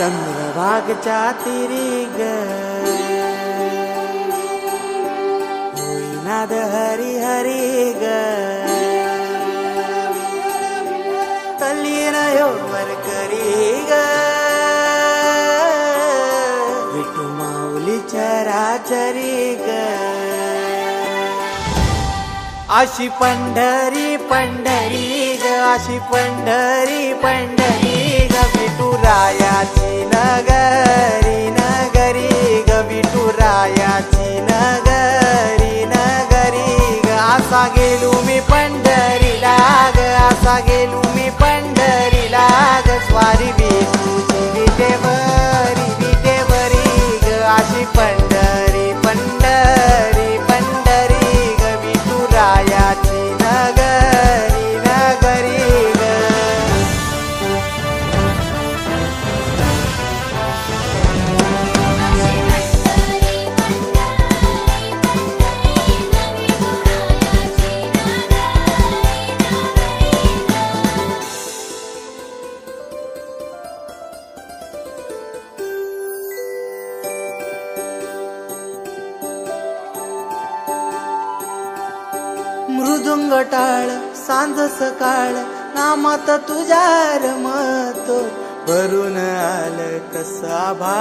चंद्रभागच्या तिरी ग होईनाद हरी हरी ग तल्लीन वर करी ग विठू माऊली चराचरी ग अशी पंढरी पंढरी ग अशी पंढरी पंढरी ग विठुरायाची नगरी नगरी ग विठुरायाची नगरी नगरी ग असा गेलो मी पंढरीला ग असा गेलो मी पंढरीला ग स्वारी विठूची विटेवरी ग अशी पंढरी पंढरी पंढरी ग विठुरायाची नगरी नगरी ग मृदुंग टाळ सांज सकाळ नामात तुझ्या रमतो भरून आलं कसा भा